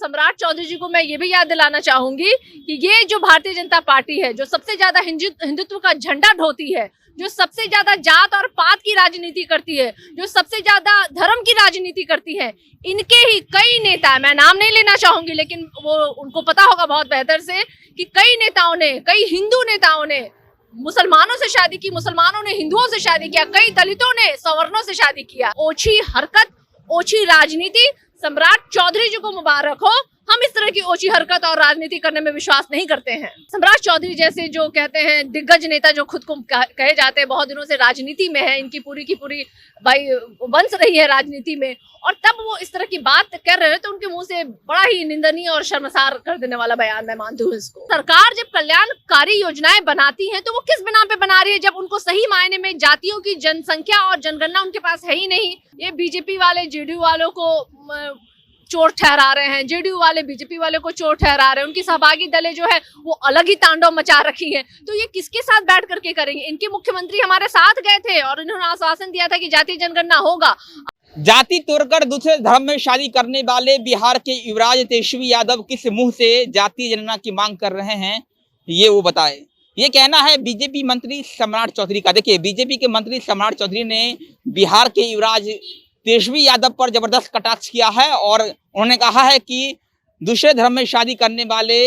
सम्राट चौधरी जी को मैं ये भी याद दिलाना चाहूंगी कि ये जो भारतीय जनता पार्टी है, जो सबसे ज्यादा हिंदुत्व का झंडा ढोती है, जो सबसे ज्यादा जात और पात की राजनीति करती है, जो सबसे ज्यादा धर्म की राजनीति करती है, इनके ही कई नेता, मैं नाम नहीं लेना चाहूंगी लेकिन वो उनको पता होगा बहुत बेहतर से कि कई नेताओं ने, कई हिंदू नेताओं ने मुसलमानों से शादी की, मुसलमानों ने हिंदुओं से शादी किया, कई दलितों ने सवर्णों से शादी किया। ओछी हरकत, ओछी राजनीति, सम्राट चौधरी जी को मुबारक हो। हम इस तरह की ओछी हरकत और राजनीति करने में विश्वास नहीं करते हैं। सम्राट चौधरी जैसे जो कहते हैं दिग्गज नेता, जो खुद को कहे जाते हैं, बहुत दिनों से राजनीति में है, इनकी पूरी की पूरी भाई वंश रही है राजनीति में, और तब वो इस तरह की बात कर रहे हैं तो उनके मुंह से बड़ा ही निंदनीय और शर्मसार कर देने वाला बयान मैं मानती हूँ इसको। सरकार जब कल्याणकारी योजनाएं बनाती है तो वो किस बिना पे बना रही है, जब उनको सही मायने में जातियों की जनसंख्या और जनगणना उनके पास है ही नहीं। ये बीजेपी वाले जेडीयू वालों को चोर ठहरा रहे हैं, जेडीयू वाले बीजेपी वाले को चोर ठहरा रहे हैं, उनकी सहभागी दलें जो है वो अलग ही तांडव मचा रखी है। तो ये किसके साथ बैठ करके करेंगे? इनके मुख्यमंत्री हमारे साथ गए थे और इन्होंने आश्वासन दिया था कि जातीय जनगणना होगा। जाति तोड़कर दूसरे धर्म में शादी करने वाले बिहार के युवराज तेजस्वी यादव किस मुंह से जातीय जनगणना की मांग कर रहे हैं, ये वो बताए। ये कहना है बीजेपी मंत्री सम्राट चौधरी का। देखिए, बीजेपी के मंत्री सम्राट चौधरी ने बिहार के युवराज तेजस्वी यादव पर जबरदस्त कटाक्ष किया है और उन्होंने कहा है कि दूसरे धर्म में शादी करने वाले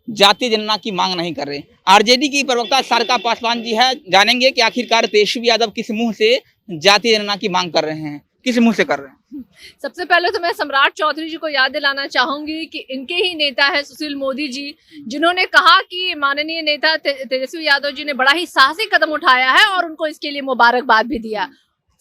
जातीय जनगणना की मांग नहीं कर रहे। आरजेडी की प्रवक्ता सारिका पासवान जी है, जानेंगे कि आखिरकार तेजस्वी यादव किस मुंह से जातीय जनगणना की मांग कर रहे हैं, किस मुंह से कर रहे हैं। सबसे पहले तो मैं सम्राट चौधरी जी को याद दिलाना चाहूंगी कि इनके ही नेता है सुशील मोदी जी, जिन्होंने कहा कि माननीय नेता तेजस्वी यादव जी ने बड़ा ही साहसी कदम उठाया है और उनको इसके लिए मुबारकबाद भी दिया।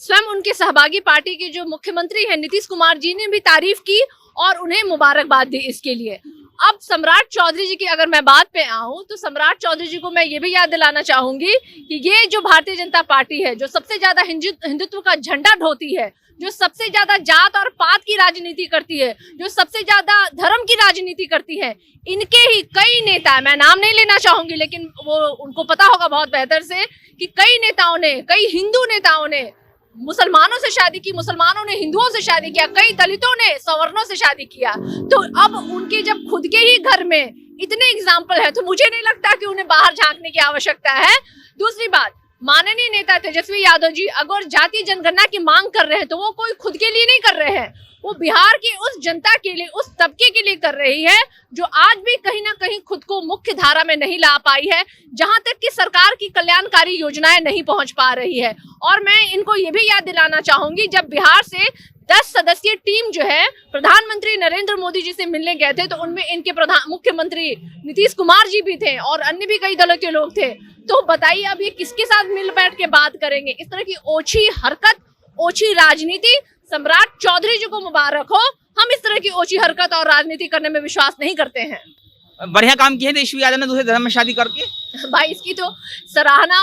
स्वयं उनके सहभागी पार्टी के जो मुख्यमंत्री हैं नीतीश कुमार जी ने भी तारीफ की और उन्हें मुबारकबाद दी इसके लिए। अब सम्राट चौधरी जी की अगर मैं बात पे आऊं तो सम्राट चौधरी जी को मैं ये भी याद दिलाना चाहूंगी कि ये जो भारतीय जनता पार्टी है, जो सबसे ज्यादा हिंदुत्व का झंडा ढोती है, जो सबसे ज्यादा जात और पात की राजनीति करती है, जो सबसे ज्यादा धर्म की राजनीति करती है, इनके ही कई नेता, मैं नाम नहीं लेना चाहूंगी लेकिन वो उनको पता होगा बहुत बेहतर से कि कई नेताओं ने, कई हिंदू नेताओं ने मुसलमानों से शादी की, मुसलमानों ने हिंदुओं से शादी किया, कई दलितों ने सवर्णों से शादी किया। तो अब उनके जब खुद के ही घर में इतने एग्जाम्पल है तो मुझे नहीं लगता कि उन्हें बाहर झांकने की आवश्यकता है। दूसरी बात, माननीय नेता तेजस्वी यादव जी अगर जातीय जनगणना की मांग कर रहे हैं तो वो कोई खुद के लिए नहीं कर रहे हैं, वो बिहार की उस जनता के लिए, उस तबके के लिए कर रही है जो आज भी कहीं ना कहीं खुद को मुख्य धारा में नहीं ला पाई है, जहां तक कि सरकार की कल्याणकारी योजनाएं नहीं पहुंच पा रही है। और मैं इनको ये भी याद दिलाना चाहूंगी, जब बिहार से 10 सदस्यीय टीम जो है प्रधानमंत्री नरेंद्र मोदी जी से मिलने गए थे तो उनमें इनके मुख्यमंत्री नीतीश कुमार जी भी थे और अन्य भी कई दलों के लोग थे। तो बताइए अब ये किसके साथ मिल बैठ के बात करेंगे? इस तरह की ओछी हरकत, ओछी राजनीति, सम्राट चौधरी जी को मुबारक हो। हम इस तरह की ओछी हरकत और राजनीति करने में विश्वास नहीं करते हैं। बढ़िया काम किया है तेजस्वी यादव ने दूसरे धर्म में शादी करके। भाई इसकी तो सराहना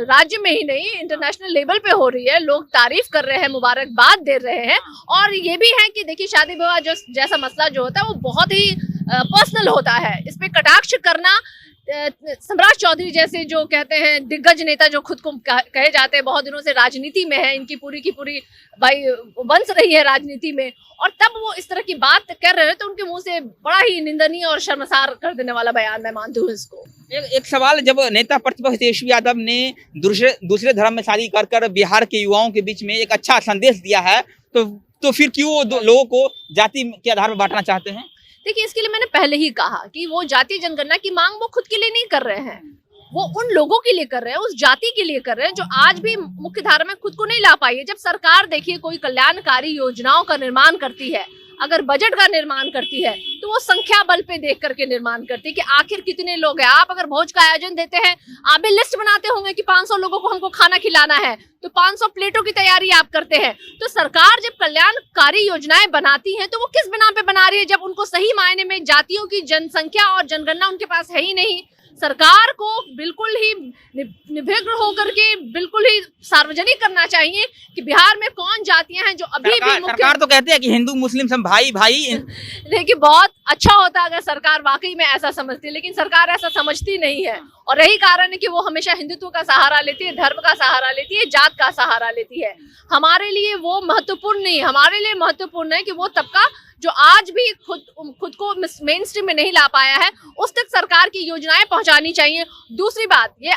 राज्य में ही नहीं इंटरनेशनल लेवल पे हो रही है, लोग तारीफ कर रहे हैं, मुबारकबाद दे रहे हैं। और ये भी है कि देखिए, शादी विवाह जैसा मसला जो होता है वो बहुत ही पर्सनल होता है। इस पे कटाक्ष करना, सम्राट चौधरी जैसे जो कहते हैं दिग्गज नेता, जो खुद को कहे जाते हैं, बहुत दिनों से राजनीति में है, इनकी पूरी की पूरी भाई वंश रही है राजनीति में, और तब वो इस तरह की बात कर रहे हैं तो उनके मुंह से बड़ा ही निंदनीय और शर्मसार कर देने वाला बयान मैं मानती हूँ इसको। एक सवाल, जब नेता प्रतिपक्ष तेजस्वी यादव ने दूसरे धर्म में शादी कर बिहार के युवाओं के बीच में एक अच्छा संदेश दिया है, तो फिर क्यों लोगों को जाति के आधार पर बांटना चाहते हैं? देखिए, इसके लिए मैंने पहले ही कहा कि वो जातीय जनगणना की मांग वो खुद के लिए नहीं कर रहे हैं, वो उन लोगों के लिए कर रहे हैं, उस जाति के लिए कर रहे हैं जो आज भी मुख्य धारा में खुद को नहीं ला पाई है। जब सरकार देखिए कोई कल्याणकारी योजनाओं का निर्माण करती है, अगर बजट का निर्माण करती है तो वो संख्या बल पे देख करके निर्माण करती है कि आखिर कितने लोग हैं। आप अगर भोज का आयोजन देते हैं, आप भी लिस्ट बनाते होंगे कि 500 लोगों को हमको खाना खिलाना है, तो 500 प्लेटों की तैयारी आप करते हैं। तो सरकार जब कल्याणकारी योजनाएं बनाती है तो वो किस बिना पे बना रही है, जब उनको सही मायने में जातियों की जनसंख्या और जनगणना उनके पास है ही नहीं। सरकार को बिल्कुल ही निर्भीक होकर के बिल्कुल ही सार्वजनिक करना चाहिए कि बिहार में कौन जातियां हैं जो अभी भी सरकार तो कहते हैं कि हिंदू मुस्लिम सब भाई भाई। देखिए, बहुत अच्छा होता अगर सरकार वाकई में ऐसा समझती, लेकिन सरकार ऐसा समझती नहीं है और यही कारण है कि वो हमेशा हिंदुत्व का सहारा लेती है, धर्म का सहारा लेती है, जात का सहारा लेती है। हमारे लिए वो महत्वपूर्ण नहीं, हमारे लिए महत्वपूर्ण है कि वो तबका जो आज भी खुद को मेन स्ट्रीम में नहीं ला पाया है, उस तक सरकार की योजनाएं पहुंचानी चाहिए। दूसरी बात, ये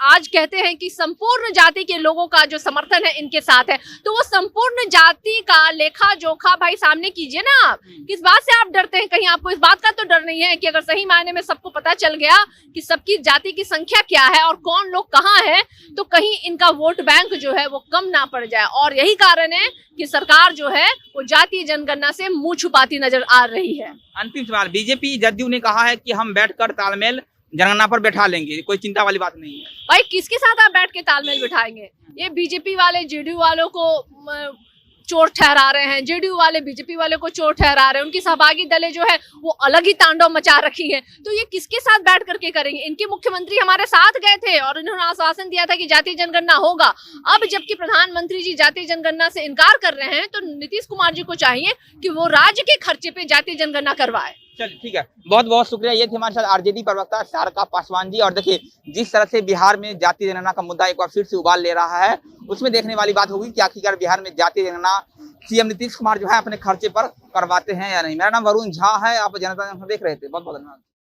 आज कहते हैं कि संपूर्ण जाति के लोगों का जो समर्थन है इनके साथ है, तो वो संपूर्ण जाति का लेखा जोखा भाई सामने कीजिए ना। आप किस बात से आप डरते हैं? कहीं आपको इस बात का तो डर नहीं है कि अगर सही मायने में सबको पता चल गया कि सबकी जाति की संख्या क्या है और कौन लोग कहाँ है, तो कहीं इनका वोट बैंक जो है वो कम ना पड़ जाए। और यही कारण है कि सरकार जो है वो जातीय जनगणना से मुंह छुपाती नजर आ रही है। अंतिम सवाल, बीजेपी जदयू ने कहा है कि हम बैठकर तालमेल जनगणना पर बैठा लेंगे, कोई चिंता वाली बात नहीं है। भाई किसके साथ आप बैठ के तालमेल बिठाएंगे? ये बीजेपी वाले जेडीयू वालों को चोर ठहरा रहे हैं, जेडीयू वाले बीजेपी वाले को चोर ठहरा रहे हैं, उनकी सहभागी दलें जो है वो अलग ही तांडव मचा रखी हैं। तो ये किसके साथ बैठ करके करेंगे? इनके मुख्यमंत्री हमारे साथ गए थे और इन्होंने आश्वासन दिया था कि जातीय जनगणना होगा। अब जबकि प्रधानमंत्री जी जातीय जनगणना से इनकार कर रहे हैं, तो नीतीश कुमार जी को चाहिए कि वो राज्य के खर्चे पे जातीय जनगणना करवाए। चलिए ठीक है, बहुत बहुत शुक्रिया। ये थे हमारे साथ आरजेडी प्रवक्ता सारका पासवान जी। और देखिए, जिस तरह से बिहार में जातीय जनगणना का मुद्दा एक बार फिर से उबाल ले रहा है, उसमें देखने वाली बात होगी कि आखिरकार बिहार में जातीय जनगणना सीएम नीतीश कुमार जो है अपने खर्चे पर करवाते हैं या नहीं। मेरा नाम वरुण झा है, आप जनता देख रहे थे। बहुत बहुत धन्यवाद।